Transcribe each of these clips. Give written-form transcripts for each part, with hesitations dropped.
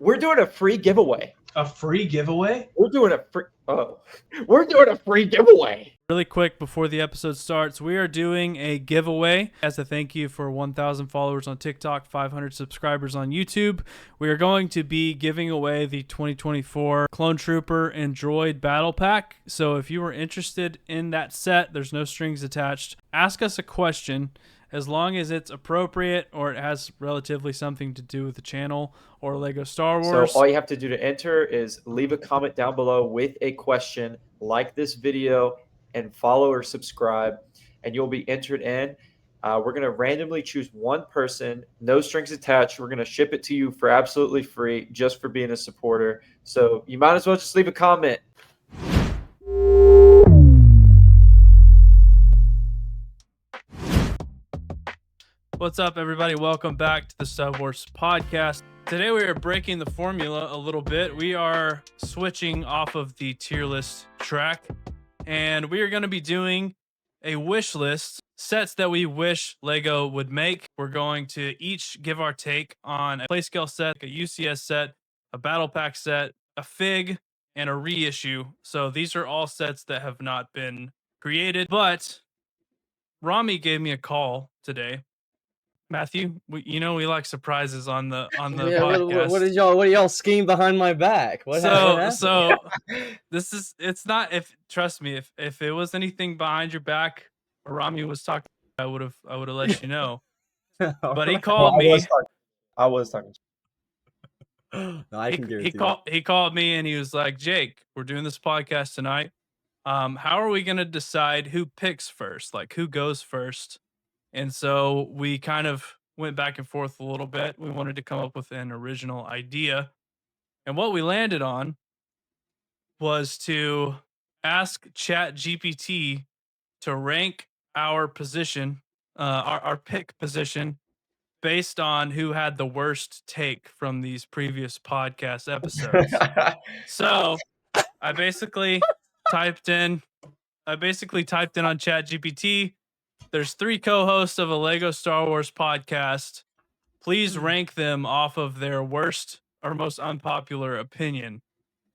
we're doing a free giveaway. A free giveaway? We're doing a free giveaway. Really quick before the episode starts, we are doing a giveaway as a thank you for 1,000 followers on TikTok, 500 subscribers on YouTube. We are going to be giving away the 2024 Clone Trooper and Droid Battle Pack. So if you are interested in that set, there's no strings attached. Ask us a question as long as it's appropriate or it has relatively something to do with the channel or Lego Star Wars. So all you have to do to enter is leave a comment down below with a question, like this video, and follow or subscribe, and you'll be entered in. We're going to randomly choose one person, no strings attached. We're going to ship it to you for absolutely free just for being a supporter. So you might as well just leave a comment. What's up, everybody? Welcome back to the Star Wars podcast. Today we are breaking the formula a little bit. We are switching off of the tier list track, and we are going to be doing a wish list, sets that we wish Lego would make. We're going to each give our take on a playscale set, a UCS set, a battle pack set, a fig, and a reissue. So these are all sets that have not been created, but Rami gave me a call today. Matthew, we like surprises on the podcast. What did y'all scheme behind my back? So it's not, if trust me, if it was anything behind your back or Rami was talking, I would have let you know. But he called me. I was talking. No, I can guarantee he called me and he was like, "Jake, we're doing this podcast tonight. How are we gonna decide who picks first? Like who goes first?" And so we kind of went back and forth a little bit. We wanted to come up with an original idea. And what we landed on was to ask ChatGPT to rank our position, our pick position, based on who had the worst take from these previous podcast episodes. So I basically typed in on ChatGPT, there's 3 co-hosts of a Lego Star Wars podcast. Please rank them off of their worst or most unpopular opinion.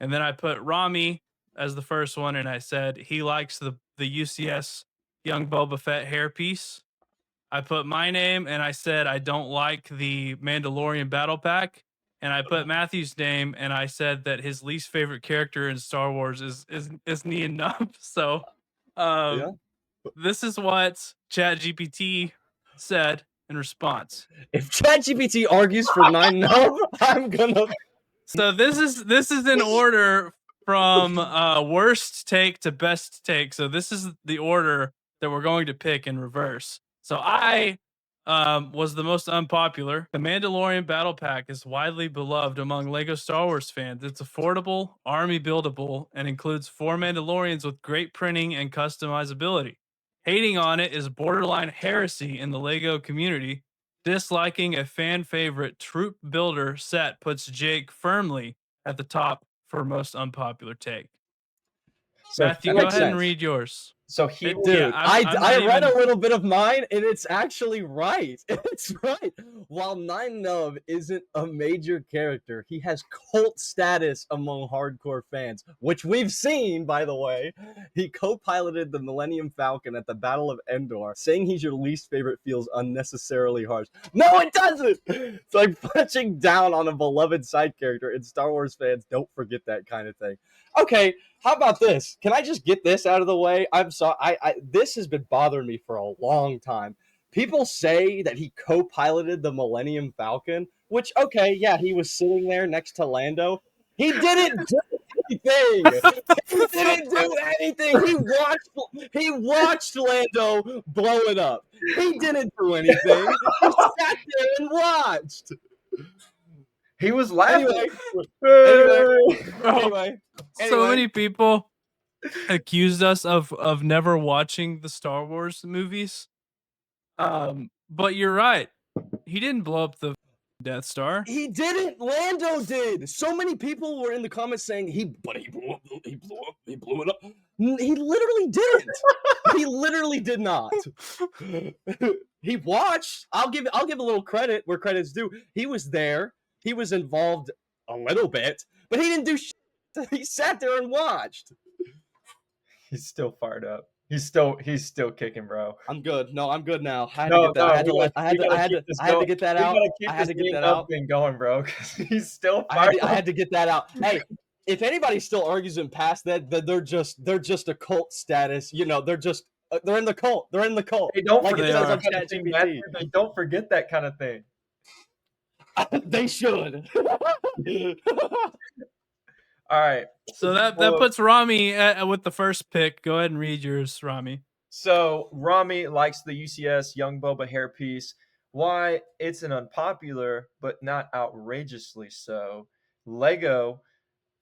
And then I put Rami as the first one, and I said he likes the UCS Young Boba Fett hairpiece. I put my name, and I said I don't like the Mandalorian Battle Pack. And I put Matthew's name, and I said that his least favorite character in Star Wars is Nien Nunb. So, yeah. This is what ChatGPT said in response. If ChatGPT argues for 9 no, I'm gonna. So this is in order from worst take to best take. So this is the order that we're going to pick in reverse. So I was the most unpopular. The Mandalorian Battle Pack is widely beloved among Lego Star Wars fans. It's affordable, army buildable, and includes 4 Mandalorians with great printing and customizability. Hating on it is borderline heresy in the Lego community. Disliking a fan favorite troop builder set puts Jake firmly at the top for most unpopular take. So Matthew, go ahead and read yours. So I read a little bit of mine, and it's actually right. It's right. While Nien Nunb isn't a major character, he has cult status among hardcore fans, which we've seen, by the way. He co-piloted the Millennium Falcon at the Battle of Endor. Saying he's your least favorite feels unnecessarily harsh. No, it doesn't! It's like punching down on a beloved side character, and Star Wars fans don't forget that kind of thing. Okay, how about this? Can I just get this out of the way? I'm sorry. This has been bothering me for a long time. People say that he co-piloted the Millennium Falcon, which, okay, yeah, he was sitting there next to Lando. He didn't do anything. He didn't do anything. He watched Lando blow it up. He didn't do anything. He sat there and watched. He was laughing. Anyway. So many people accused us of never watching the Star Wars movies. But you're right. He didn't blow up the Death Star. He didn't. Lando did. So many people were in the comments saying he blew it up. He literally didn't. He literally did not. He watched. I'll give a little credit where credit's due. He was there. He was involved a little bit, but he didn't do shit. He sat there and watched. He's still fired up. He's still kicking, bro. I'm good. No, I'm good now. I had No, to get that. no, I had to we let. I had to. gotta I had keep to. this I had to going. get that We out. gotta keep I had this to get game that up out. and going, bro. Because he's still I fired up. had to get that out. Hey, if anybody still argues and past that, they're just a cult status. You know, they're in the cult. They're in the cult. They don't Like it forget says that on kind of thing, Matt. ChatGPT. They don't forget that kind of thing. They should. All right. So that puts Rami with the first pick. Go ahead and read yours, Rami. So Rami likes the UCS Young Boba hairpiece. Why? It's an unpopular, but not outrageously so. Lego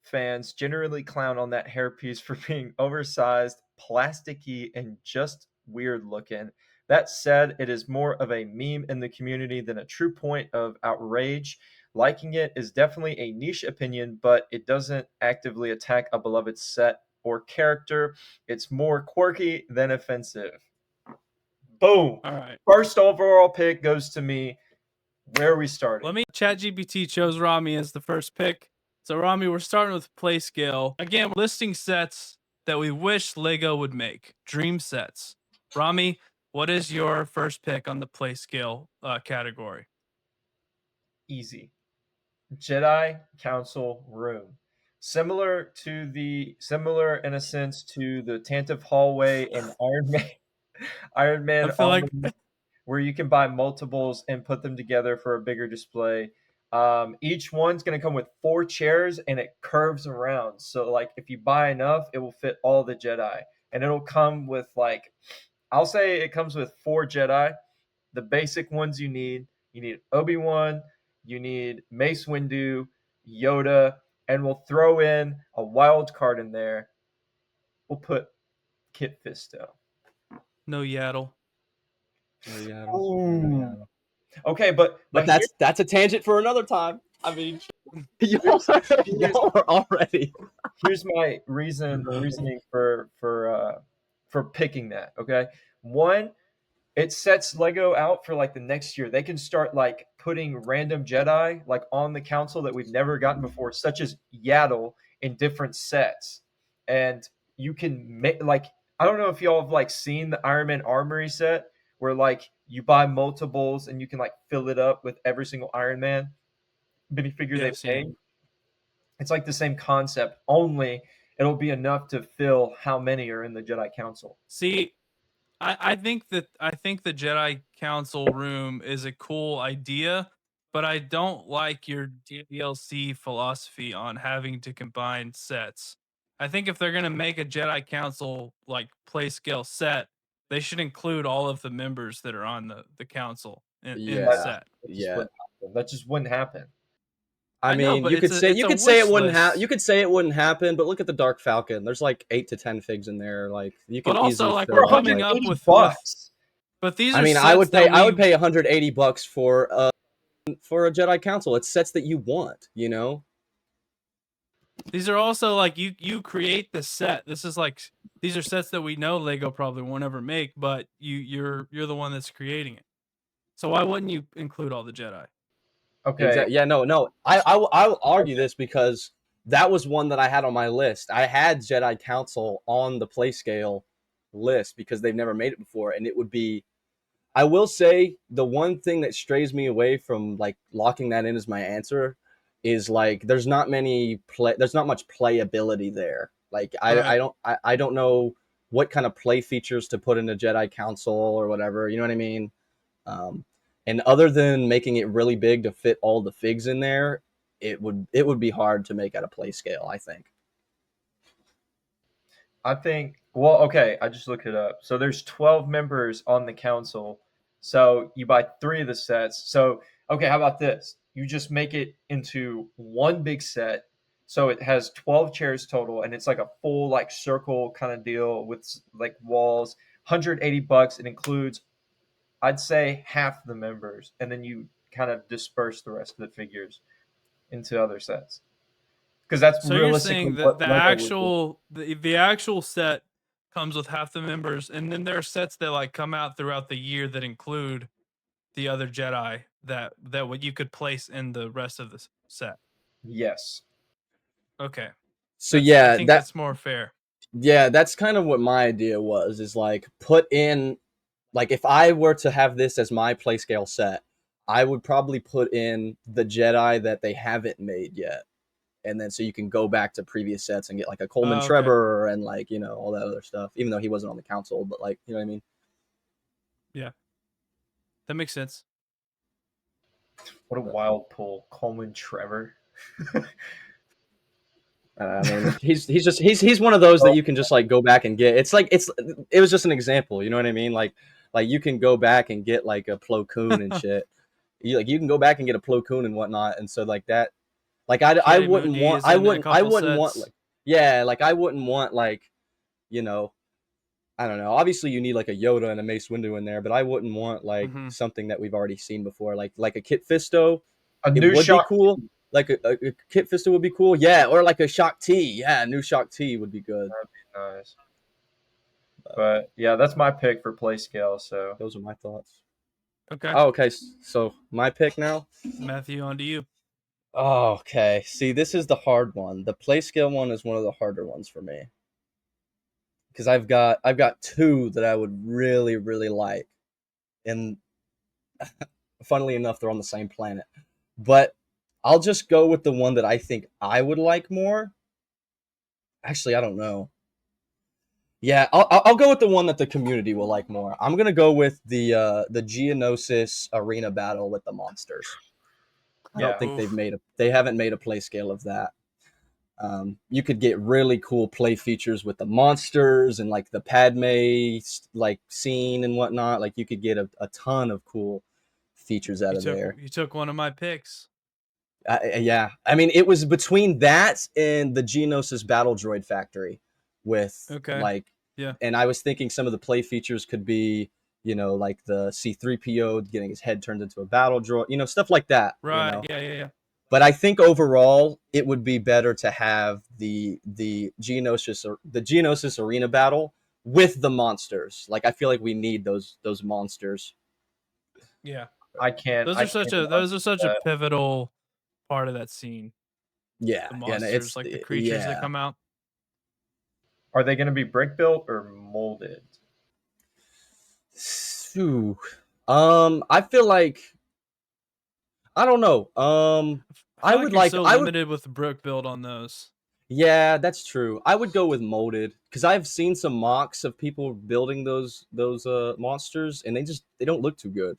fans generally clown on that hairpiece for being oversized, plasticky, and just weird looking. That said, it is more of a meme in the community than a true point of outrage. Liking it is definitely a niche opinion, but it doesn't actively attack a beloved set or character. It's more quirky than offensive. Boom. All right. First overall pick goes to me. Where are we starting? ChatGPT chose Rami as the first pick. So Rami, we're starting with play scale. Again, we're listing sets that we wish Lego would make. Dream sets. Rami, what is your first pick on the play scale category? Easy. Jedi Council room. Similar in a sense to the Tantive hallway and Iron Man I feel like where you can buy multiples and put them together for a bigger display. Each one's going to come with 4 chairs and it curves around. So like if you buy enough, it will fit all the Jedi. And it'll come with like, I'll say it comes with 4 Jedi. The basic ones you need Obi-Wan, you need Mace Windu, Yoda, and we'll throw in a wild card in there. We'll put Kit Fisto. no Yaddle. Ooh. Okay, but that's a tangent for another time. I mean, y'all are already. Here's my reasoning for picking that. Okay, one, it sets Lego out for like the next year. They can start like putting random Jedi like on the council that we've never gotten before, such as Yaddle in different sets, and you can make like I don't know if y'all have like seen the Iron Man Armory set where like you buy multiples and you can like fill it up with every single Iron Man minifigure they've made. It's like the same concept, only it'll be enough to fill how many are in the Jedi Council. See, I think the Jedi Council room is a cool idea, but I don't like your DLC philosophy on having to combine sets. I think if they're gonna make a Jedi Council like play scale set, they should include all of the members that are on the council in the set. That just wouldn't happen. I mean, you could say it wouldn't happen. You could say it wouldn't happen, but look at the Dark Falcon. There's like 8 to 10 figs in there. Like you can easily. Like we're coming up with bucks. But these are. I mean, I would pay $180 for a Jedi Council. It's sets that you want, you know. These are also like you create the set. This is like these are sets that we know Lego probably won't ever make, but you're the one that's creating it. So why wouldn't you include all the Jedi? Okay. Exactly. Yeah. No. I'll argue this because that was one that I had on my list. I had Jedi Council on the play scale list because they've never made it before, and it would be. I will say the one thing that strays me away from like locking that in as my answer is like there's not much playability there. Like I don't know what kind of play features to put in a Jedi Council or whatever. You know what I mean? And other than making it really big to fit all the figs in there, it would be hard to make at a play scale, I think. Well, okay, I just looked it up. So there's 12 members on the council. So you buy 3 of the sets. So, okay, how about this? You just make it into one big set. So it has 12 chairs total, and it's like a full like circle kind of deal with like walls. $180. It includes, I'd say, half the members, and then you kind of disperse the rest of the figures into other sets. Because that's so you're saying that the actual set comes with half the members, and then there are sets that like come out throughout the year that include the other Jedi that what you could place in the rest of the set. Yes. Okay. So I think that's more fair. Yeah, that's kind of what my idea was, is like put in, like if I were to have this as my play scale set, I would probably put in the Jedi that they haven't made yet. And then so you can go back to previous sets and get like a Coleman Oh, okay. Trevor and like, you know, all that other stuff, even though he wasn't on the council, but like, you know what I mean? Yeah. That makes sense. What a wild pull. Coleman Trevor. I mean, he's one of those that you can just like go back and get. It was just an example, you know what I mean? Like you can go back and get like a Plo Koon and shit. You can go back and get a Plo Koon and whatnot, and so like that, like I wouldn't Mundi want is in a couple want sets. like, yeah, like I wouldn't want like, you know, I don't know. Obviously, you need like a Yoda and a Mace Windu in there, but I wouldn't want like something that we've already seen before, like a Kit Fisto. A It new would be shot. cool. Like a Kit Fisto would be cool. Yeah, or like a Shock T. Yeah, a new Shock T would be good. That'd be nice. But yeah, that's my pick for play scale. So Those are my thoughts. Okay. Oh, okay. So my pick now. Matthew, on to you. Oh, okay. See, this is the hard one. The play scale one is one of the harder ones for me, because I've got two that I would really really like, and funnily enough, they're on the same planet. But I'll just go with the one that I think I would like more. Actually, I don't know. Yeah, I'll go with the one that the community will like more. I'm gonna go with the Geonosis arena battle with the monsters. I don't think they haven't made a play scale of that. You could get really cool play features with the monsters and like the Padme like scene and whatnot. Like you could get a ton of cool features out of there. You took one of my picks. Yeah, I mean, it was between that and the Geonosis Battle Droid Factory with like, yeah. And I was thinking some of the play features could be, you know, like the C-3PO getting his head turned into a battle droid, you know, stuff like that. Right. You know? Yeah. But I think overall, it would be better to have the Geonosis arena battle with the monsters. Like, I feel like we need those monsters. Yeah. I can't. Those are such a pivotal part of that scene. Yeah, the monsters, like the creatures that come out. Are they going to be brick built or molded? Ooh. I feel like, I don't know. I would like limited with the brick build on those. Yeah, that's true. I would go with molded, because I've seen some mocks of people building those monsters, and they don't look too good.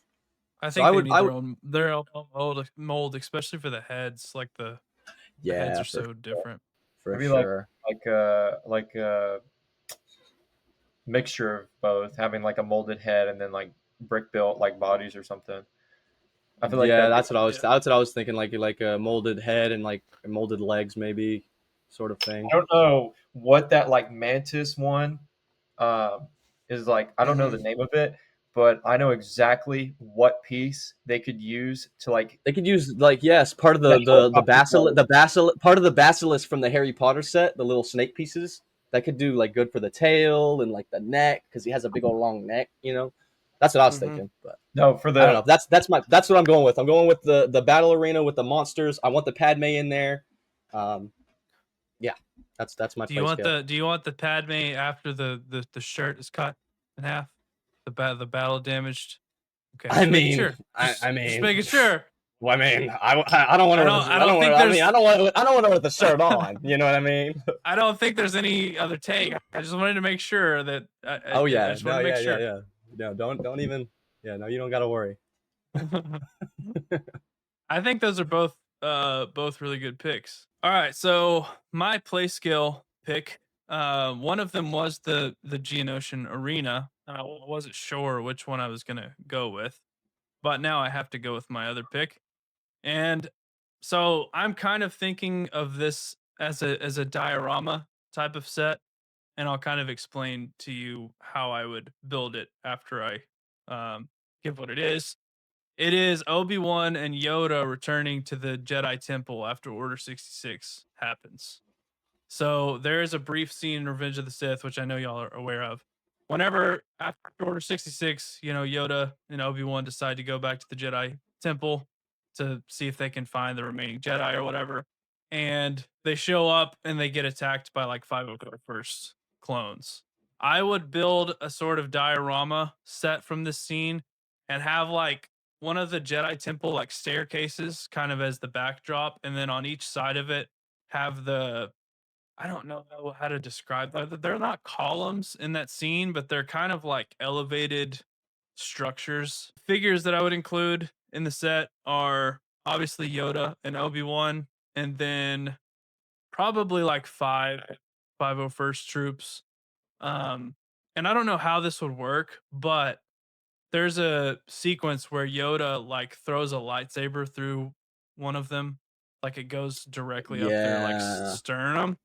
I think they need their own mold, especially for the heads. Like the heads are so different. For sure. Like a mixture of both, having like a molded head and then like brick built like bodies or something. I feel like that's what I was thinking, like a molded head and like molded legs, maybe, sort of thing. I don't know what that like mantis one is like. I don't know the name of it, but I know exactly what piece they could use to like. They could use like, yes, part of the basilisk, part of the basilisk from the Harry Potter set, the little snake pieces. That could do like good for the tail and like the neck, because he has a big old long neck. You know, that's what I was thinking. But no, for the I don't know. That's what I'm going with. I'm going with the battle arena with the monsters. I want the Padme in there. Yeah, that's my. Do you want the Padme after the shirt is cut in half? The battle damaged. Okay. I mean, just making sure. Well, I mean, I don't want to. I don't want to with the shirt on. You know what I mean? I don't think there's any other take. I just wanted to make sure that. Yeah. No, don't even. Yeah, no, you don't got to worry. I think those are both really good picks. All right, so my play skill pick. One of them was the Geonosian Arena. I wasn't sure which one I was gonna go with, but now I have to go with my other pick. And so I'm kind of thinking of this as a diorama type of set, and I'll kind of explain to you how I would build it after I give what it is. It is Obi-Wan and Yoda returning to the Jedi Temple after Order 66 happens. So there is a brief scene in Revenge of the Sith, which I know y'all are aware of. Whenever after Order 66, Yoda and Obi-Wan decide to go back to the Jedi Temple to see if they can find the remaining Jedi or whatever. and they show up and they get attacked by like 501st clones. I would build a sort of diorama set from this scene and have like one of the Jedi Temple like staircases kind of as the backdrop, and then on each side of it have the, I don't know how to describe that. They're not columns in that scene, but they're kind of like elevated structures. Figures that I would include in the set are obviously Yoda and Obi-Wan, and then probably like 501st troops. And I don't know how this would work, but there's a sequence where Yoda like throws a lightsaber through one of them, like it goes directly up their like Yeah. sternum.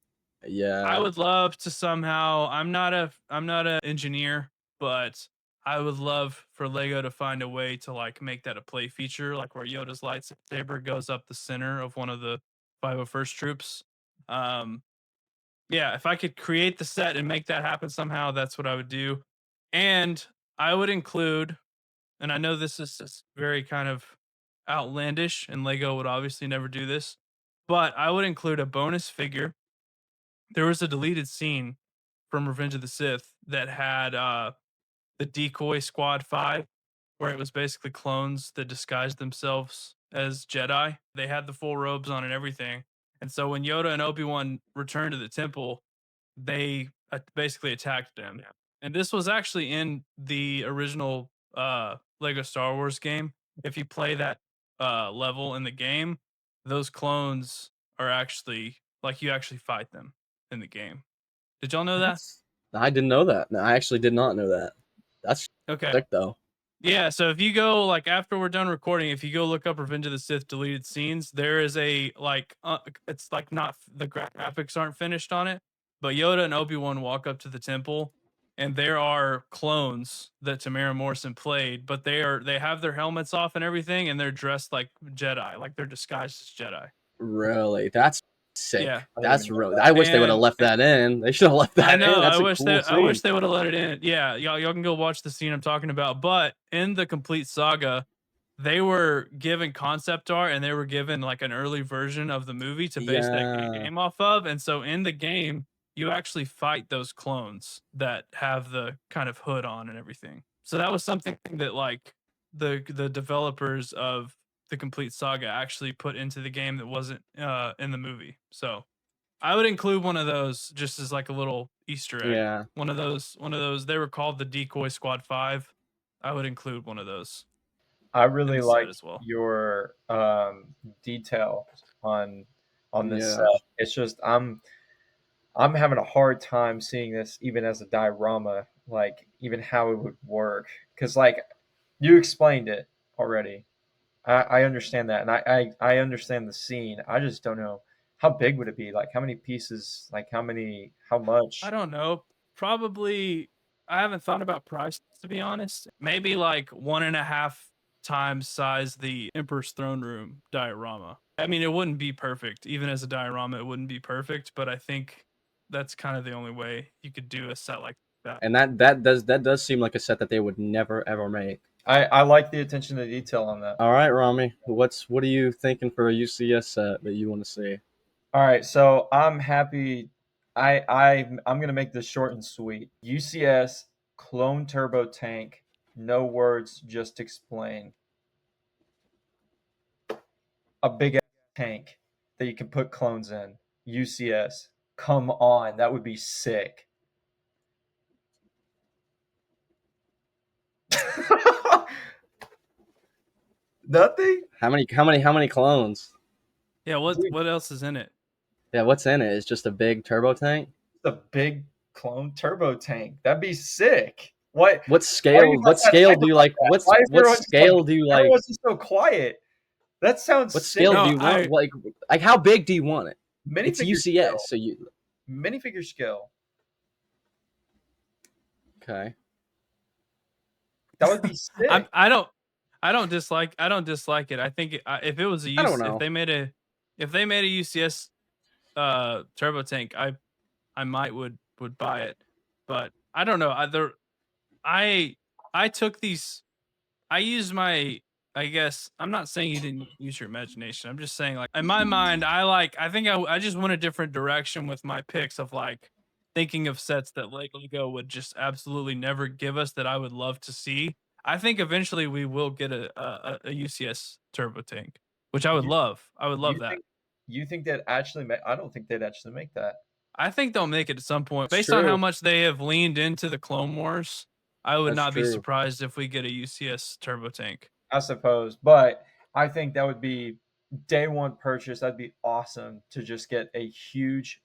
I Yeah. would love to somehow, I'm not a engineer, but I would love for Lego to find a way to like make that a play feature, like where Yoda's lightsaber goes up the center of one of the 501st troops. Um, yeah, if I could create the set and make that happen somehow, that's what I would do. And I would include, and I know this is just very kind of outlandish, and Lego would obviously never do this, but I would include a bonus figure. There was a deleted scene from Revenge of the Sith that had the Decoy Squad 5, where it was basically clones that disguised themselves as Jedi. They had the full robes on and everything. And so when Yoda and Obi-Wan returned to the temple, they basically attacked them. Yeah. And this was actually in the original Lego Star Wars game. If you play that level in the game, those clones are actually like you actually fight them in the game. Did y'all know that? I didn't know that. No, I actually did not know that. That's Okay. sick though. Yeah, so if you go like after we're done recording, if you go look up Revenge of the Sith deleted scenes, there is a like it's like not the graphics aren't finished on it, but Yoda and Obi-Wan walk up to the temple, and there are clones that Tamara Morrison played, but they have their helmets off and everything, and they're dressed like Jedi, like they're disguised as Jedi. Really? That's sick. Yeah. That's really. I wish they would have left that in. They should have left that I know. in. That's I a wish cool that I wish scene. they would have let it in. Yeah, y'all can go watch the scene I'm talking about. But in the complete saga, they were given concept art and they were given like an early version of the movie to base that game off of. And so in the game, you actually fight those clones that have the kind of hood on and everything. So that was something that like the developers of the complete saga actually put into the game that wasn't in the movie. So I would include one of those just as like a little Easter egg. Yeah. One of those. They were called the Decoy Squad 5. I would include one of those. I really like as well. your detail on this Yeah. set. It's just I'm having a hard time seeing this even as a diorama, like even how it would work. Because like you explained it already. I understand that, and I understand the scene. I just don't know how big would it be. Like how many pieces? Like how much? I don't know. Probably. I haven't thought about price to be honest. Maybe like 1.5 times size the Emperor's Throne Room diorama. I mean, it wouldn't be perfect. Even as a diorama, it wouldn't be perfect. But I think that's kind of the only way you could do a set like that. And that does seem like a set that they would never ever make. I like the attention to detail on that. All right, Rami, what are you thinking for a UCS set that you want to see? All right, so I'm happy. I'm gonna make this short and sweet. UCS clone turbo tank. No words, just explain. A big ass tank that you can put clones in. UCS. Come on, that would be sick. Nothing. How many clones? Yeah. Dude. What else is in it? Yeah, what's in it? It's just a big turbo tank. A big clone turbo tank. That'd be sick. What scale? What scale do you like? What scale do you like? Everyone's just so quiet. That sounds. What sick. scale do you want? Like how big do you want it? It's UCS, scale. so you minifigure scale. Okay. That would be sick. I don't dislike it. I think if it was a UCS, if they made a UCS turbo tank, I might would buy it. But I don't know. I took these. I used my I guess I'm not saying you didn't use your imagination. I'm just saying, like, in my mind, I think I just went a different direction with my picks of like thinking of sets that Lego would just absolutely never give us that I would love to see. I think eventually we will get a UCS turbo tank, which I would You love. I would love you that. think you think they'd actually make? I don't think they'd actually make that. I think they'll make it at some point. It's Based on how true. much they have leaned into the Clone Wars, I would That's not be true. surprised if we get a UCS turbo tank. I suppose, but I think that would be day one purchase. That'd be awesome to just get a huge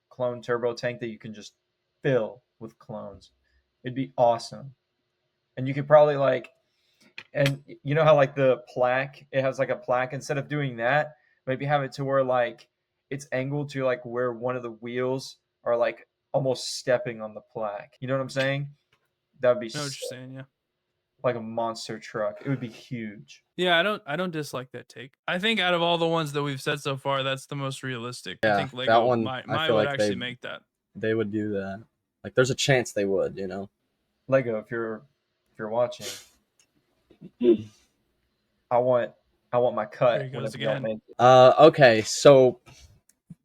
clone turbo tank that you can just fill with clones. It'd be awesome, and you could probably like, and you know how like the plaque, it has like a plaque. Instead of doing that, maybe have it to where like it's angled to like where one of the wheels are like almost stepping on the plaque. You know what I'm saying? That'd be I know what you're saying, yeah. like a monster truck. It would be huge. Yeah, I don't dislike that take. I think out of all the ones that we've said so far, that's the most realistic. I Yeah, think that Lego one, might I feel would like actually make that. they would do that. Like, there's a chance they would, you know. Lego, if you're watching, I want my cut. There he goes whenever y'all again. make it. Okay, so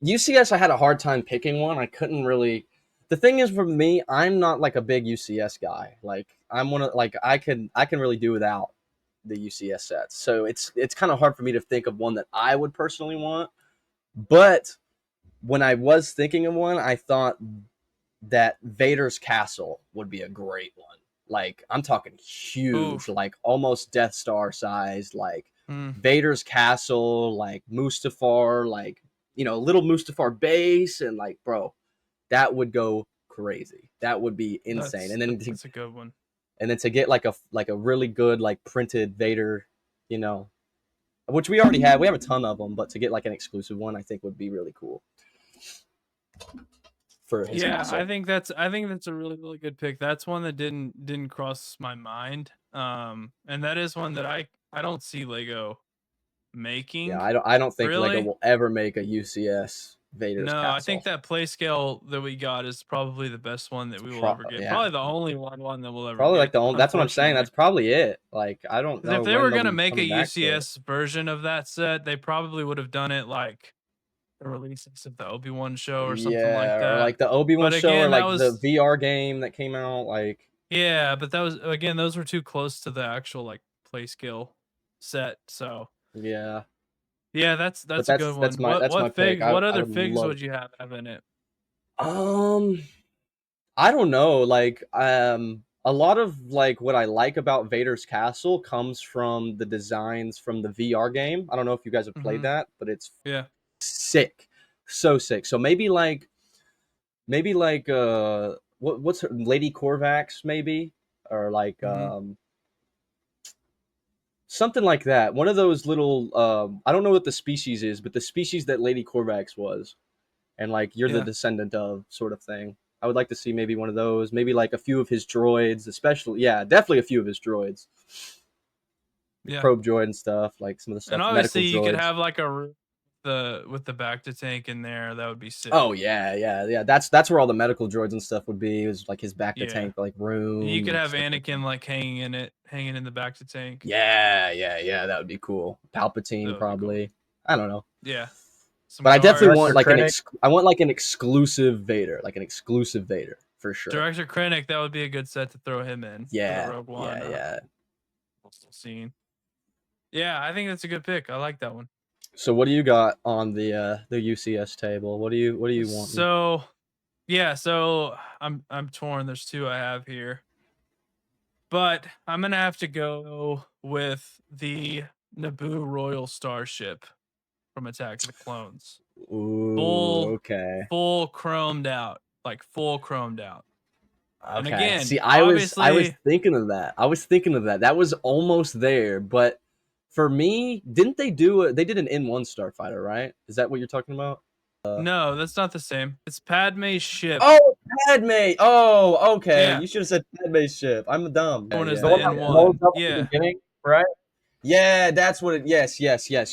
UCS, I had a hard time picking one. I couldn't really. The thing is, for me, I'm not like a big UCS guy. Like, I'm one of like I can really do without the UCS sets. So it's kind of hard for me to think of one that I would personally want. But when I was thinking of one, I thought that Vader's castle would be a great one. Like, I'm talking huge, Oof. like almost Death Star sized, like Mm. Vader's castle, like Mustafar, like, you know, little Mustafar base, and like, bro, that would go crazy. That would be insane. And then that's a good one. And then to get like a really good like printed Vader, you know, which we already have. We have a ton of them, but to get like an exclusive one, I think would be really cool. For his castle. I think that's a really good pick. That's one that didn't cross my mind. And that is one that I don't see Lego making. Yeah, I don't think really? Lego will ever make a UCS Vader's castle. I think that play scale that we got is probably the best one that we will ever get. Yeah. Probably the only one that we'll ever probably get. Like the only. That's what I'm saying. That's probably it. Like, I don't know. If they were gonna make a UCS version of that set, they probably would have done it like the releases of the Obi-Wan show or something like that. Or like the Obi-Wan show, again, or like the VR game that came out. Like, yeah, but that was, again, those were too close to the actual like play skill set. So yeah, that's a good one. That's my pick. What other figs would you have in it? I don't know. Like, a lot of like what I like about Vader's castle comes from the designs from the VR game. I don't know if you guys have played that, but it's sick, so sick. So maybe like what's her, Lady Corvax, maybe, or like something like that. One of those little I don't know what the species is, but the species that Lady Corvax was, and like you're the descendant of, sort of thing. I would like to see maybe one of those, maybe like a few of his droids, especially. Yeah, definitely a few of his droids. Yeah, probe droid and stuff, like some of the stuff. And obviously you could have like with the back to tank in there. That would be sick. Oh yeah. That's where all the medical droids and stuff would be. Is like his back to tank like room. You could have Anakin like hanging in the back to tank. Yeah. That would be cool. Palpatine probably. Cool. I don't know. Yeah. But I definitely want like an exclusive Vader, for sure. Director Krennic, that would be a good set to throw him in. Yeah. Rogue One, yeah. Scene. Yeah, I think that's a good pick. I like that one. So what do you got on the UCS table? What do you want? So I'm torn. There's two I have here, but I'm gonna have to go with the Naboo Royal Starship from Attack of the Clones. Ooh, full chromed out, Okay. And again, see, I was thinking of that. That was almost there, but for me, they did an N1 starfighter, right? Is that what you're talking about? No, that's not the same. It's Padme's ship. Oh, Padme. Oh, okay. Yeah. You should have said Padme's ship. I'm dumb. One is the N1. Yeah. Beginning, right? Yeah, that's what it. Yes.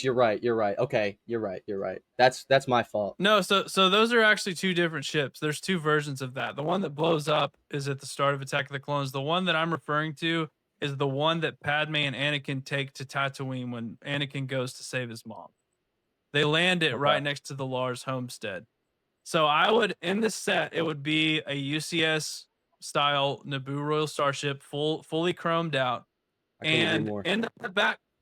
You're right. Okay, you're right. That's my fault. No, so those are actually two different ships. There's two versions of that. The one that blows up is at the start of Attack of the Clones. The one that I'm referring to is the one that Padme and Anakin take to Tatooine when Anakin goes to save his mom. They land it right next to the Lars homestead. So I would, in this set, it would be a UCS style Naboo Royal Starship, fully chromed out. I couldn't agree And more.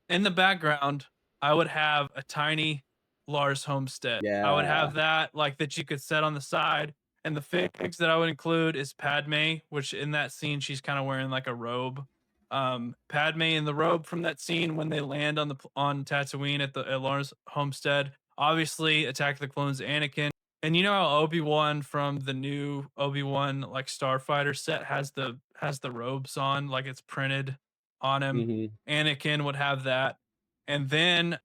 in the background, I would have a tiny Lars homestead. I would have that like that you could set on the side. And the figs that I would include is Padme, which in that scene she's kind of wearing like a robe. Padme in the robe from that scene when they land on Tatooine at Lars homestead. Obviously, Attack of the Clones, Anakin. And you know how Obi-Wan from the new Obi-Wan like Starfighter set has the robes on, like it's printed on him. Anakin would have that. And then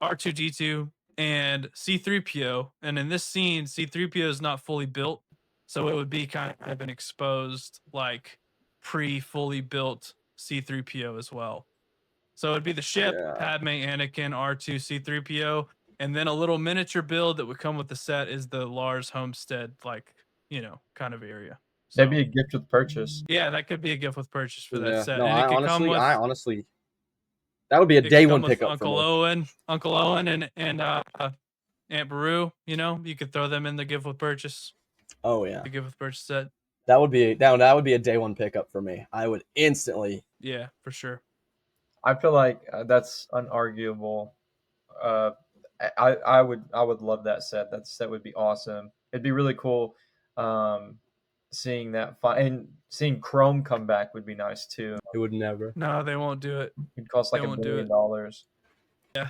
R2D2 and C3PO. And in this scene, C3PO is not fully built. So it would be kind of an exposed, like fully built C3PO as well. So it'd be the ship, Padme, Anakin, R2, C3PO. And then a little miniature build that would come with the set is the Lars homestead, like, kind of area. So, That'd be a gift with purchase. Yeah, that could be a gift with purchase for that set. No, and I honestly, that would be a day one pickup Uncle Owen, and Aunt Beru. You could throw them in the gift with purchase. Oh yeah, the gift with purchase set. That would be a day one pickup for me. I would instantly. Yeah, for sure. I feel like that's unarguable. I would love that set. That set would be awesome. It'd be really cool. Seeing that and seeing Chrome come back would be nice too. It would never. No, they won't do it. It'd cost like $1 billion. Yeah,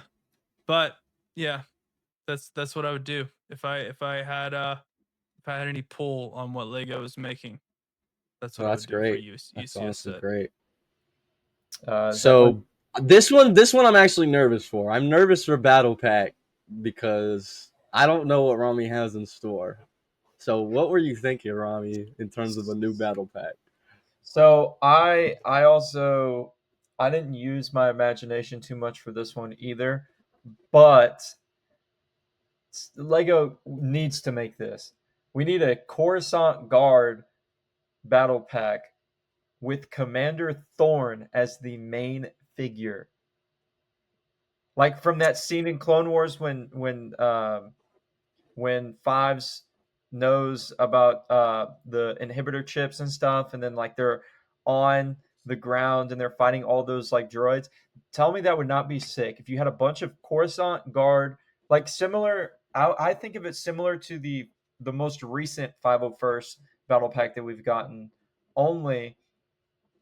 but yeah, that's what I would do if I had any pull on what Lego is making. That's what I would great. Do for that's honestly great. So this one I'm actually nervous for. I'm nervous for Battle Pack because I don't know what Rami has in store. So what were you thinking, Rami, in terms of a new Battle Pack? So I didn't use my imagination too much for this one either, but Lego needs to make this. We need a Coruscant Guard Battle Pack with Commander Thorn as the main figure. Like from that scene in Clone Wars when Fives knows about the inhibitor chips and stuff, and then like they're on the ground and they're fighting all those like droids. Tell me that would not be sick if you had a bunch of Coruscant Guard, like similar. I think of it similar to the most recent 501st Battle Pack that we've gotten, only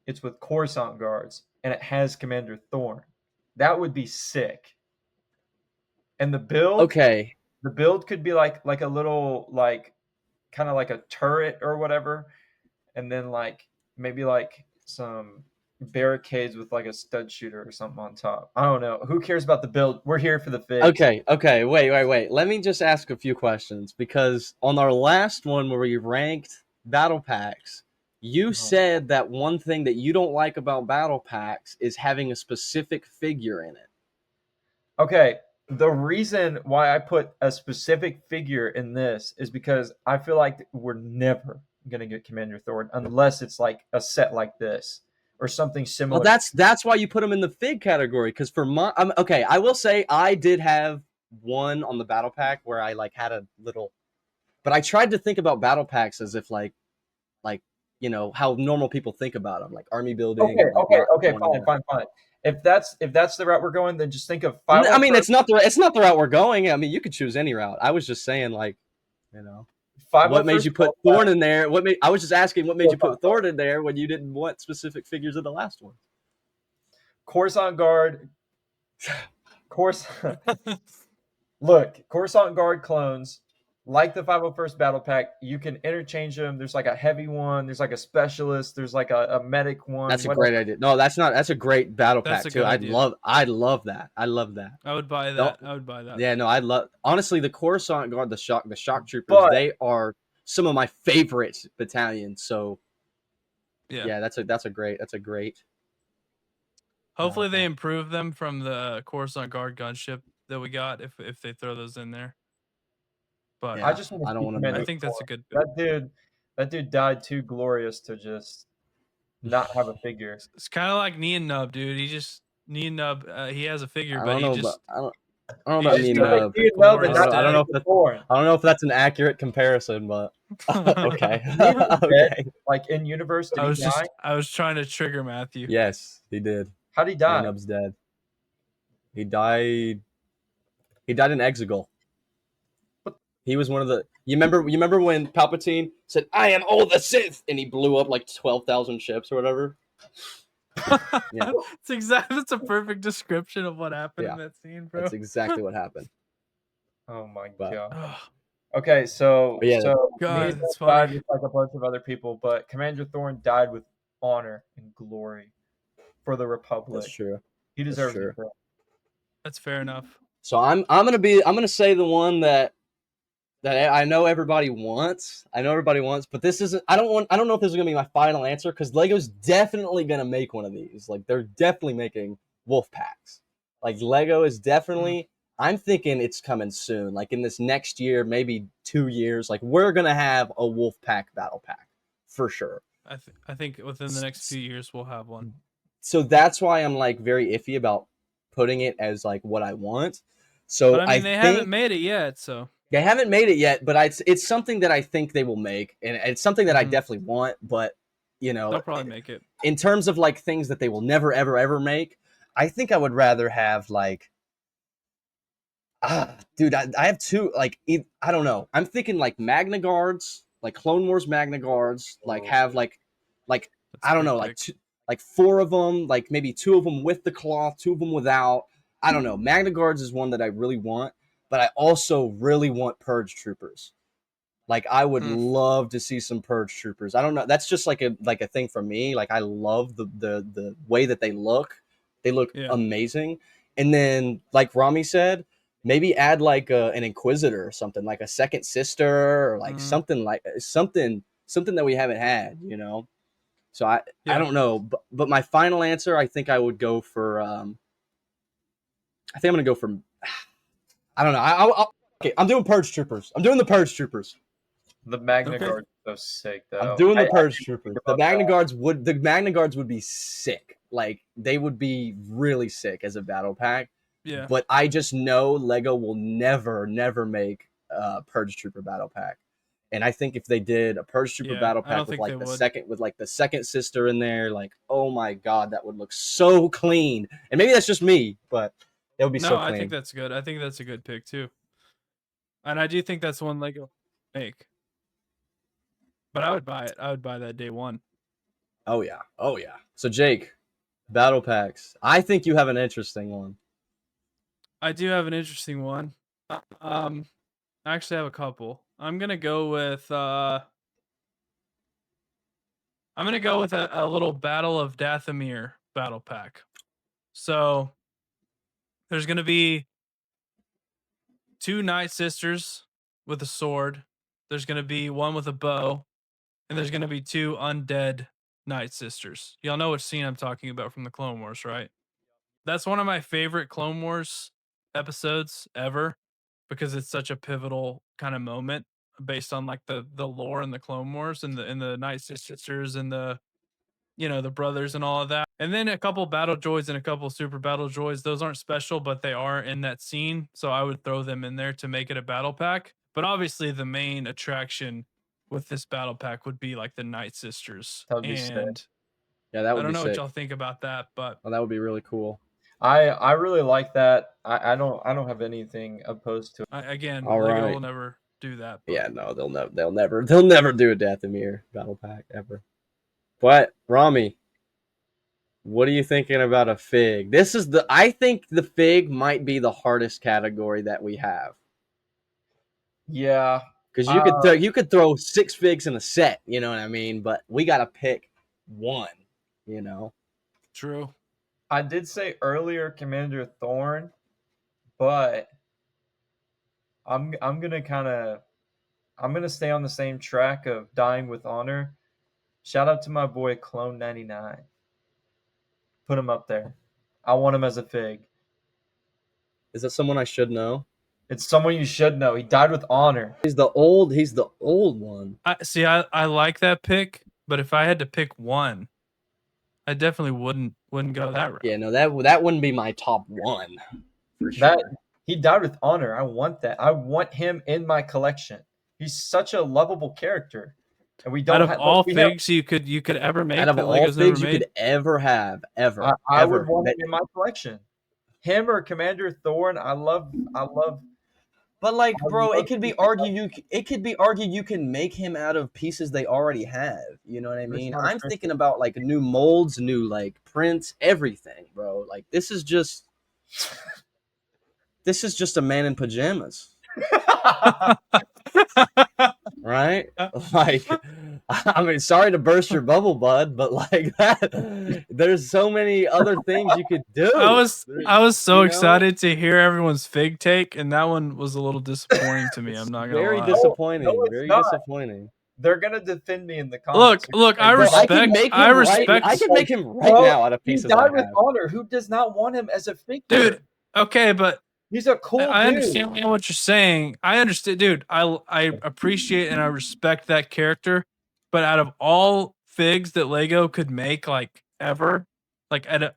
it's with Coruscant Guards and it has Commander Thorn. That would be sick. And the build, the build could be like a little like kind of like a turret or whatever, and then like maybe like some barricades with like a stud shooter or something on top. I don't know. Who cares about the build? We're here for the figs. Okay. Wait. Let me just ask a few questions, because on our last one where we ranked battle packs, you said that one thing that you don't like about battle packs is having a specific figure in it. Okay. The reason why I put a specific figure in this is because I feel like we're never going to get Commander Thorn unless it's like a set like this or something similar. Well, that's why you put them in the fig category, because for my I will say I did have one on the battle pack where I like had a little, but I tried to think about battle packs as if like how normal people think about them, like army building. Okay, fine. If that's the route we're going, then just think of 501st. I mean, it's not the route we're going. I mean, you could choose any route. I was just saying, like, what made you put Thorn in there? I was just asking, what made you put Thorn in there when you didn't want specific figures in the last one? Coruscant Guard. Look, Coruscant Guard clones, like the 501st Battle Pack, you can interchange them. There's like a heavy one. There's like a specialist. There's like a medic one. That's a great idea. No, that's not. That's a great battle pack too. I'd love that. I love that. I would buy that. Yeah, no, I love. Honestly, the Coruscant Guard, the shock troopers, they are some of my favorite battalions. So, yeah, that's a great. Hopefully, they improve them from the Coruscant Guard gunship that we got if they throw those in there. But I don't want to. I think that's a good build. That dude died too glorious to just not have a figure. It's kind of like Neon Nub, dude. Neon Nub. He has a figure, I but don't he know, just but I don't know he about just Neon got Nub. the Nub and glorious not I don't know dead. if that, Thorn. I don't know if that's an accurate comparison, but okay. He was dead. Okay. Like in universe, did he die? I was trying to trigger Matthew. Yes, he did. How'd he die? Nub's dead. He died. He died in Exegol. He was one of the. You remember when Palpatine said, "I am all the Sith," and he blew up like 12,000 ships or whatever. Yeah. That's a perfect description of what happened in that scene, bro. That's exactly what happened. Oh my But- god. Okay, so But yeah, God, Neon it's Nub died funny. with like a bunch of other people, but Commander Thorn died with honor and glory for the Republic. That's true. He deserves true. it. Bro. That's fair enough. So I'm gonna say the one that I know everybody wants. But this isn't. I don't know if this is gonna be my final answer because Lego's definitely gonna make one of these. Like they're definitely making wolf packs. Like Lego is definitely. I'm thinking it's coming soon. Like in this next year, maybe 2 years. Like we're gonna have a wolf pack battle pack for sure. I think within the next few years we'll have one. So that's why I'm like very iffy about putting it as like what I want. So but I mean, they haven't made it yet, so they haven't made it yet. But it's something that I think they will make, and it's something that I definitely want. But you know, they'll probably make it. In terms of like things that they will never ever make, I think I would rather have like. Dude, I have two. Like, I don't know. I'm thinking like Magna Guards, like Clone Wars Magna Guards, like have like I don't know, like like 4 of them, like maybe 2 of them with the cloth, 2 of them without. I don't know. Magna Guards is one that I really want, but I also really want Purge Troopers. Like I would love to see some Purge Troopers. I don't know. That's just like a thing for me. Like I love the way that they look. They look amazing. And then like Rami said, maybe add like an Inquisitor or something, like a second sister or like something that we haven't had, you know. So I don't know, but my final answer, I think I would go for. I think I'm gonna go for. I don't know. Okay, I'm doing Purge Troopers. I'm doing the Purge Troopers. The Magna Guards are so sick, though. I'm doing the Purge Troopers. The Magna Guards would be sick. Like they would be really sick as a battle pack. Yeah. But I just know Lego will never make a Purge Trooper battle pack. And I think if they did a Purge Trooper battle pack with like the second sister in there, like oh my god, that would look so clean. And maybe that's just me, but it would be so clean. No, I think that's good. I think that's a good pick too. And I do think that's one Lego make. But I would buy it. I would buy that day one. Oh yeah. So Jake, battle packs. I think you have an interesting one. I do have an interesting one. I actually have a couple. I'm gonna go with a little Battle of Dathomir battle pack. So there's gonna be 2 Night Sisters with a sword. There's gonna be one with a bow, and there's gonna be 2 undead Night Sisters. Y'all know which scene I'm talking about from the Clone Wars, right? That's one of my favorite Clone Wars episodes ever because it's such a pivotal kind of moment based on like the lore in the Clone Wars and the Night Sisters and the the brothers and all of that. And then a couple battle droids and a couple super battle droids. Those aren't special, but they are in that scene. So I would throw them in there to make it a battle pack. But obviously the main attraction with this battle pack would be like the Night Sisters. That would be sick. Yeah, that would be sick. I don't know what y'all think about that, but that would be really cool. I really like that. I don't have anything opposed to it. Again, All Lego right. will never do that. But. Yeah, no, they'll never do a Dathomir battle pack ever. But Rami, what are you thinking about a fig? I think the fig might be the hardest category that we have. Yeah, because you could throw 6 figs in a set, you know what I mean? But we gotta pick one, you know. True. I did say earlier Commander Thorn, but I'm gonna stay on the same track of dying with honor. Shout out to my boy Clone 99. Put him up there. I want him as a fig. Is that someone I should know? It's someone you should know. He died with honor. He's the old one. I like that pick, but if I had to pick one, I definitely wouldn't go that route. Yeah, no, that wouldn't be my top one for sure. That he died with honor. I want that. I want him in my collection. He's such a lovable character, and we don't Out of have all we have, figs you could ever make Out of that all Lego's never figs you made. could ever have, ever, I ever. would want him in my collection. Him or Commander Thorn. I love. But like, bro, love it could be these argued you can make him out of pieces they already have. You know what I It's mean? not I'm restricted. thinking about like new molds, new like prints, everything, bro. Like this is just a man in pajamas, right? Like, I mean, sorry to burst your bubble, bud, but like that, there's so many other things you could do. I was so you know? excited to hear everyone's fig take, and that one was a little disappointing to me. I'm not gonna Very lie. disappointing. No, it's very not. disappointing. They're gonna defend me in the comments. Look, I Bro, respect. I respect. I can make him right Bro, now out of he pieces died I with have. honor. Who does not want him as a figure? Dude, okay, but He's a cool I dude. understand what you're saying. I understand, dude. I appreciate and I respect that character, but out of all figs that Lego could make, like ever, like out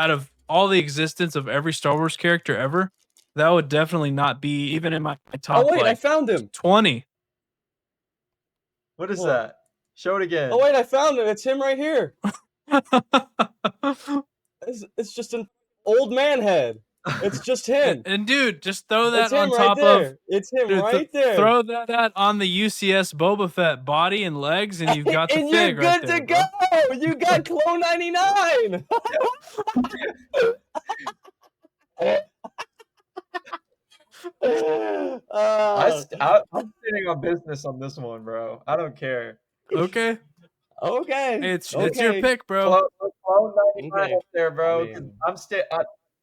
of all the existence of every Star Wars character ever, that would definitely not be even in my top. Oh wait, like, I found him. 20. What is Whoa. that? Show it again. Oh wait, I found him. It's him right here. It's just an old man head. It's just him. And dude, just throw that It's him on right top there. of. It's him Dude, right there. Throw that on the UCS Boba Fett body and legs, and you've got the and fig you're right good there, to bro. go. You got Clone 99. I'm standing on business on this one, bro. I don't care. Okay, Okay. it's your pick, bro. Clone 99 Okay. up there, bro. I mean,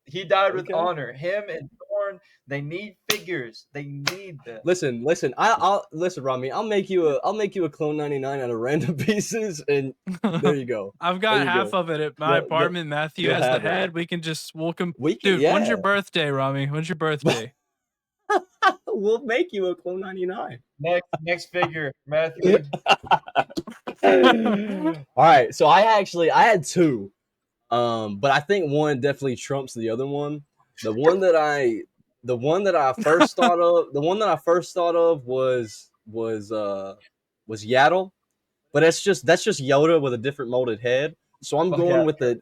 He died with okay. honor. Him and Thorn, they need figures. They need them. Listen. I'll listen, Rami. I'll make you a Clone 99 out of random pieces, and there you go. I've got half of it at my apartment. Matthew you'll has the have it. head. We can We can, dude. When's your birthday, Rami? When's your birthday? We'll make you a Clone 99. Next figure, Matthew. All right, so I had two, but I think one definitely trumps the other one. The one that I first thought of was Yaddle, but that's just Yoda with a different molded head. So I'm going with the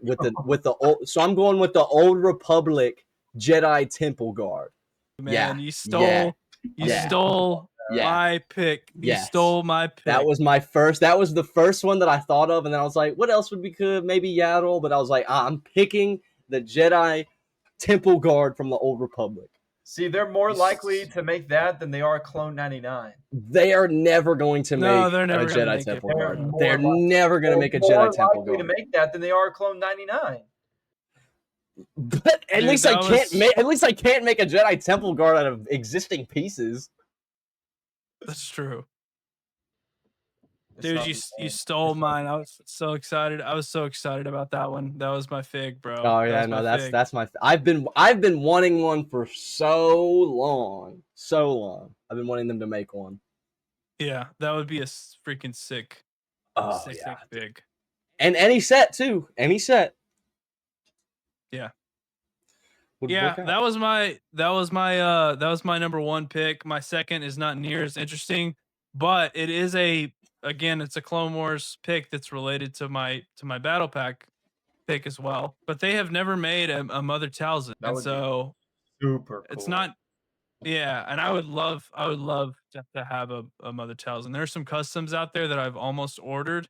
old Republic Jedi Temple Guard. Man, you stole my pick. You stole my pick. That was the first one that I thought of, and then I was like, what else would be good? Maybe Yaddle, but I was like, I'm picking the Jedi Temple Guard from the Old Republic. See, they're more likely to make that than they are Clone 99. They are never going to make they're never a gonna Jedi make Temple it. Guard. They're never going to make a More Jedi Temple likely to Guard. make that than they are Clone 99. But at least I can't make a Jedi Temple Guard out of existing pieces. That's true. It's Dude, not you the same. you stole mine. I was so excited. I was so excited about that one. That was my fig, bro. Oh yeah, no, that's my. I've been wanting one for so long. I've been wanting them to make one. Yeah, that would be a freaking sick. Oh sick fig. And any set too. Any set. Yeah. Would Yeah, work out. that was my number one pick. My second is not near as interesting, but it is it's a Clone Wars pick that's related to my battle pack pick as well. But they have never made a Mother Talzin, That and would be so super cool. it's not. Yeah, and I would love to have a Mother Talzin. There's some customs out there that I've almost ordered,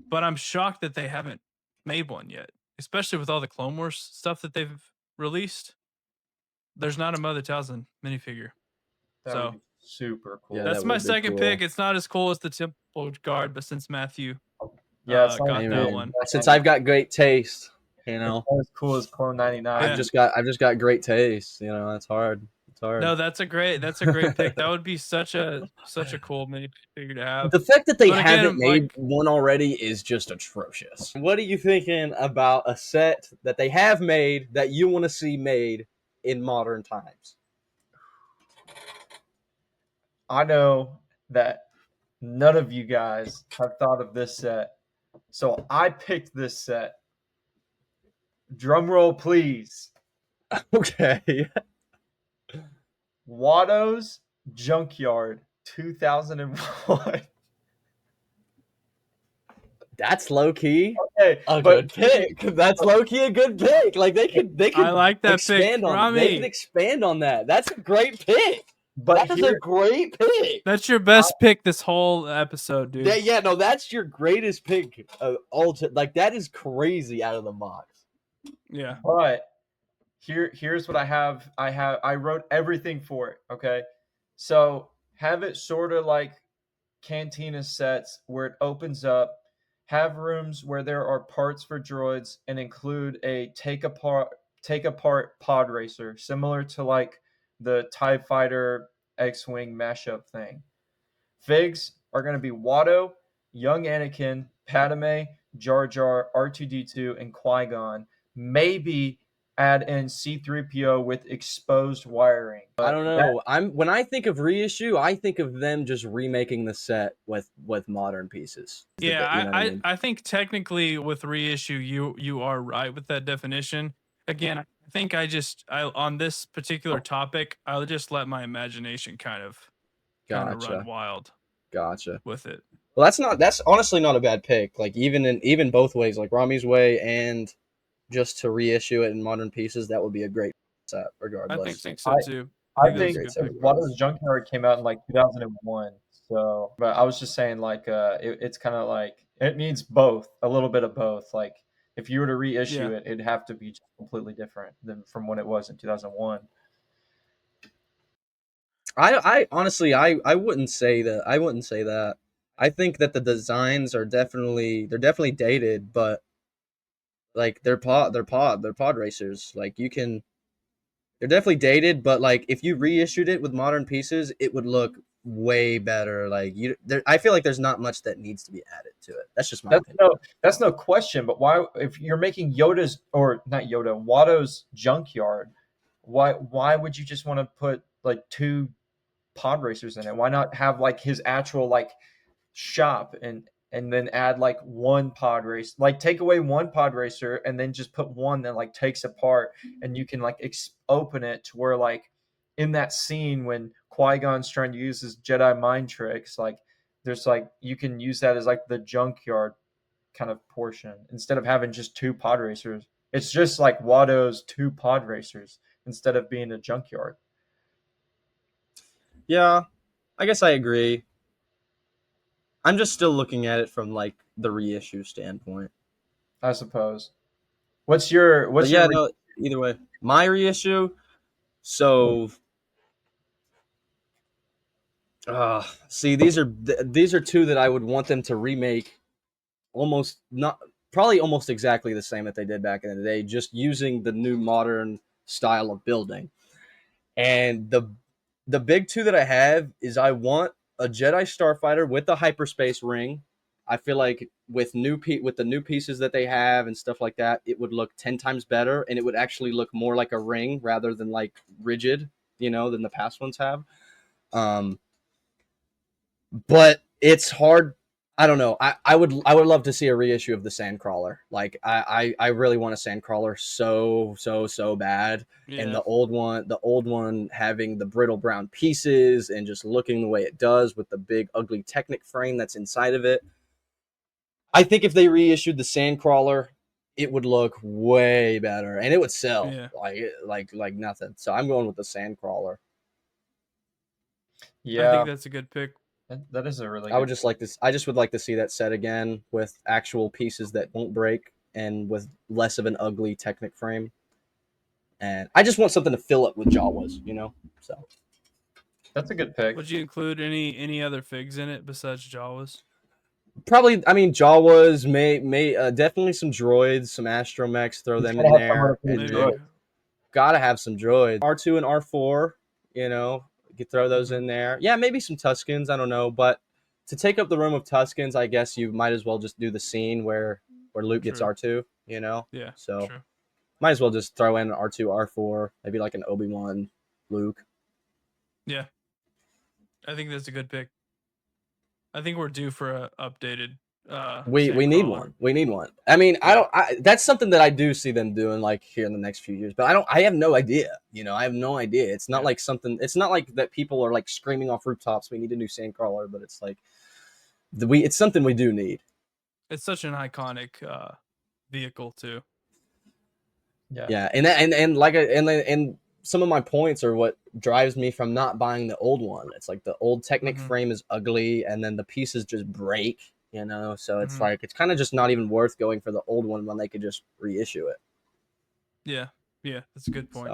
but I'm shocked that they haven't made one yet, especially with all the Clone Wars stuff that they've released. There's not a Mother Talzin minifigure. That would be super cool. Yeah, That's that my would be second cool. pick. It's not as cool as the Temple Guard, but since Matthew it's got not that good. one. Since I've got great taste, you know, It's not as cool as Clone 99. Yeah. I've just got great taste. You know, it's hard. It's hard. No, that's a great pick. That would be such a cool minifigure to have. The fact that they But again, haven't made one already is just atrocious. What are you thinking about a set that they have made that you want to see made in modern times? I know that none of you guys have thought of this set. So I picked this set Drum roll, please. Okay. Watto's Junkyard 2001. That's low key Okay, a but good pick. That's low key a good pick. Like they could I like that pick, expand on it. They could Rami. expand on that. That's a great pick. but That is a great pick. That's your best pick this whole episode, dude. Yeah, no, that's your greatest pick. Like that is crazy out of the box. Yeah. But here's what I have. I wrote everything for it. Okay, so have it sort of like Cantina sets where it opens up. Have rooms where there are parts for droids and include a take apart pod racer, similar to like the TIE Fighter X-Wing mashup thing. Figs are going to be Watto, young Anakin, Padme, Jar Jar, R2D2, and Qui-Gon. Maybe add in C3PO with exposed wiring. I don't know. When I think of reissue, I think of them just remaking the set with modern pieces. Yeah, You know what I mean? I think technically with reissue, you are right with that definition. Again, I think I on this particular topic, I'll just let my imagination kind of run wild. Gotcha. With it. Well, that's honestly not a bad pick. Like even both ways, like Rami's way and just to reissue it in modern pieces, that would be a great set regardless. I think so too. I think Watto's Junkyard came out in like 2001. So, but I was just saying like it's kind of like it needs both, a little bit of both. Like if you were to reissue it, it'd have to be just completely different than from when it was in 2001. I honestly I wouldn't say that. I wouldn't say that. I think that the designs are definitely dated, but like they're pod racers. Like they're definitely dated, but like if you reissued it with modern pieces, it would look way better. Like I feel like there's not much that needs to be added to it. That's just my opinion. That's no question. But why, if you're making Watto's Junkyard, why would you just want to put like 2 pod racers in it? Why not have like his actual like shop and then add like 1 pod race, like take away 1 pod racer and then just put one that like takes apart and you can like open it to where like in that scene when Qui-Gon's trying to use his Jedi mind tricks, like there's like you can use that as like the junkyard kind of portion instead of having just 2 pod racers. It's just like Watto's 2 pod racers instead of being a junkyard. Yeah, I guess I agree. I'm just still looking at it from like the reissue standpoint. I suppose. Either way, my reissue. So, see, these are 2 that I would want them to remake. Almost exactly the same that they did back in the day, just using the new modern style of building. And the big 2 that I have is I want a Jedi Starfighter with a hyperspace ring. I feel like with the new pieces that they have and stuff like that, it would look 10 times better, and it would actually look more like a ring rather than like rigid, than the past ones have. But it's hard. I don't know. I would love to see a reissue of the Sandcrawler. Like I really want a Sandcrawler so bad. Yeah. And the old one having the brittle brown pieces and just looking the way it does with the big ugly Technic frame that's inside of it. I think if they reissued the Sandcrawler, it would look way better and it would sell like nothing. So I'm going with the Sandcrawler. Yeah, I think that's a good pick. That is a really. I would just like this. I just would like to see that set again with actual pieces that won't break and with less of an ugly Technic frame. And I just want something to fill up with Jawas, So that's a good pick. Would you include any other figs in it besides Jawas? Probably. I mean, Jawas may definitely some droids, some astromechs. Throw them in there. Gotta have some droids. R2 and R4. You could throw those in there. Yeah, maybe some Tuskens. I don't know, but to take up the room of Tuskens, I guess you might as well just do the scene where Luke gets R2. Yeah. So might as well just throw in R2, R4, maybe like an Obi-Wan, Luke. Yeah, I think that's a good pick. I think we're due for a updated We need one. We need one. I mean, Yeah. that's something that I do see them doing like here in the next few years, but I have no idea. I have no idea. It's not like something. It's not like that people are like screaming off rooftops. We need a new Sandcrawler, but it's like it's something we do need. It's such an iconic vehicle too. Yeah, and some of my points are what drives me from not buying the old one. It's like the old Technic frame is ugly, and then the pieces just break. So it's like it's kind of just not even worth going for the old one when they could just reissue it. Yeah, that's a good point.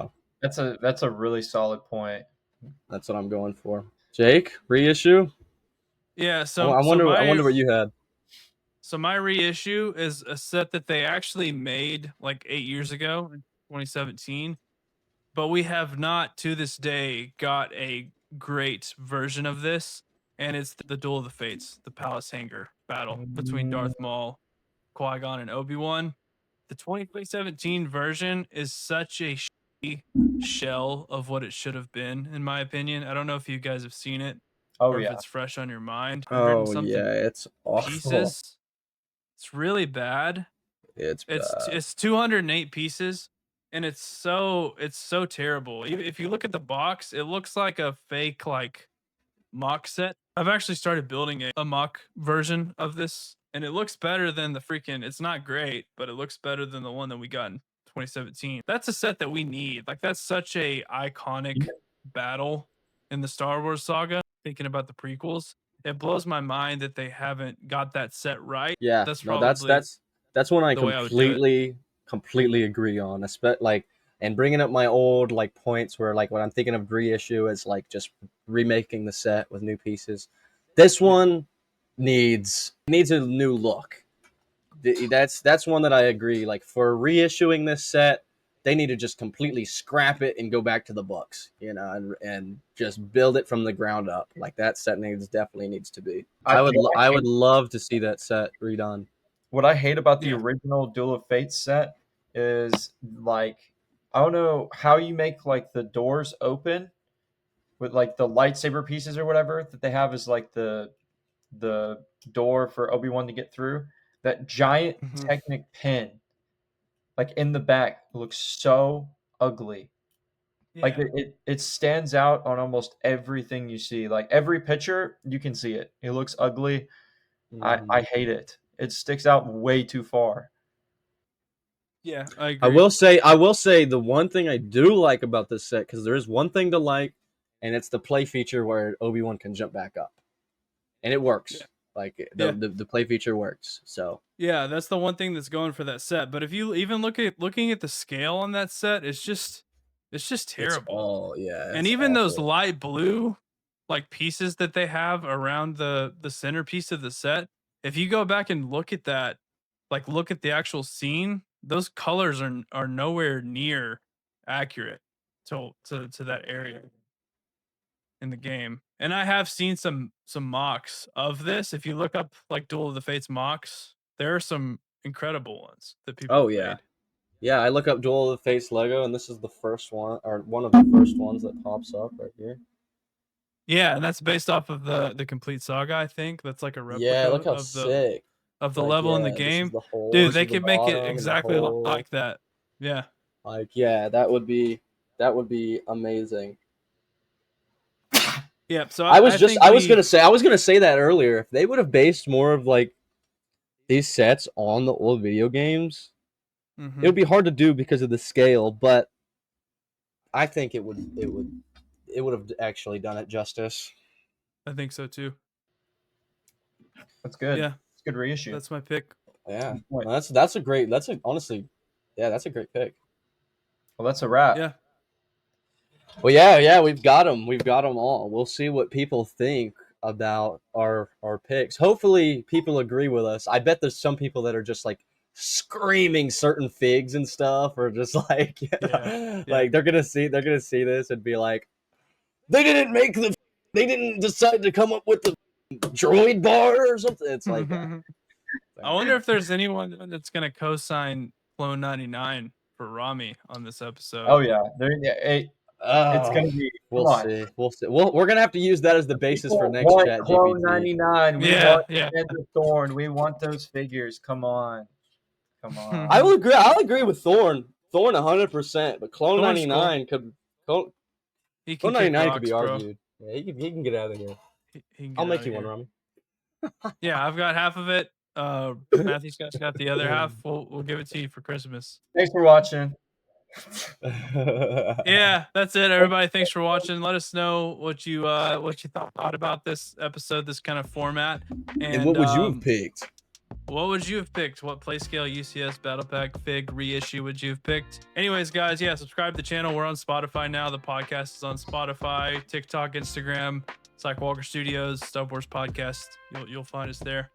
So, that's a really solid point. That's what I'm going for. Jake, reissue? Yeah, so I wonder what you had. So my reissue is a set that they actually made like 8 years ago in 2017, but we have not to this day got a great version of this, and it's the Duel of the Fates, the Palace Hangar battle between Darth Maul, Qui-Gon, and Obi-Wan. The 2017 version is such a shitty shell of what it should have been, in my opinion. I don't know if you guys have seen it or if it's fresh on your mind. Oh yeah, it's awful. Pieces. It's really bad. It's bad. It's 208 pieces, and it's so terrible. If you look at the box, it looks like a fake like mock set. I've actually started building a mock version of this, and it looks better than the freaking. It's not great, but it looks better than the one that we got in 2017. That's a set that we need. Like that's such a iconic battle in the Star Wars saga. Thinking about the prequels, it blows my mind that they haven't got that set right. Yeah, that's one I completely agree on. And bringing up my old like points where like when I'm thinking of reissue is like just remaking the set with new pieces. This one needs a new look. That's one that I agree. Like for reissuing this set, they need to just completely scrap it and go back to the books, and just build it from the ground up. Like that set definitely needs to be. I would love to see that set redone. What I hate about the original Duel of Fates set is like I don't know how you make like the doors open with like the lightsaber pieces or whatever that they have is like the door for Obi-Wan to get through. That giant Technic pin like in the back looks so ugly. Like it stands out on almost everything you see. Like every picture, you can see it. It looks ugly. I hate it. It sticks out way too far. Yeah, I agree. I will say the one thing I do like about this set, because there is one thing to like, and it's the play feature where Obi-Wan can jump back up, and it works. Yeah. Like the play feature works. So yeah, that's the one thing that's going for that set. But if you even looking at the scale on that set, it's just terrible. And even awful. Those light blue like pieces that they have around the centerpiece of the set, if you go back and look at that, like look at the actual scene, those colors are nowhere near accurate to that area in the game. And I have seen some mocks of this. If you look up like Duel of the Fates mocks, there are some incredible ones that people made. Yeah, I look up Duel of the Fates Lego, and this is the first one, or one of the first ones that pops up right here. Yeah, and that's based off of the complete saga, I think. That's like a replica look how sick. Of the level in the game. Dude, they could make it exactly like that. Yeah. Like, yeah, that would be amazing. Yeah, so I was gonna say that earlier. If they would have based more of like these sets on the old video games, it would be hard to do because of the scale, but I think it would have actually done it justice. I think so too. That's good. Yeah, it's a good reissue. That's my pick. Yeah, that's a great pick. Well, that's a wrap. Yeah. Well, yeah, we've got them all. We'll see what people think about our picks. Hopefully, people agree with us. I bet there's some people that are just like screaming certain figs and stuff, or just like, like they're gonna see this and be like, they didn't decide to come up with the droid bar or something. It's like, I wonder if there's anyone that's gonna co-sign Clone 99 for Rami on this episode. Oh yeah, It's gonna be. We'll Come on. see. We'll see. We're gonna have to use that as the basis for People next want chat Clone GPT. 99. We Yeah, want yeah. Heads of Thorn. We want those figures. Come on. Come on. I will agree. I'll agree with Thorn. Thorn 100%, but Clone Thorn's 99 could. Clone He can 99 kick could be rocks, bro. argued. Yeah, he can get out of here. He can I'll get make outta you one, here. Rami. Yeah, I've got half of it. Matthew's got the other half. We'll give it to you for Christmas. Thanks for watching. Yeah, that's it, everybody. Thanks for watching. Let us know what you thought about this episode, this kind of format, and what would you have picked? What would you have picked? What play scale, UCS, Battle Pack, Fig, reissue would you have picked? Anyways, guys, yeah, subscribe to the channel. We're on Spotify now. The podcast is on Spotify, TikTok, Instagram. It's like Walker Studios, Star Wars Podcast. You'll find us there.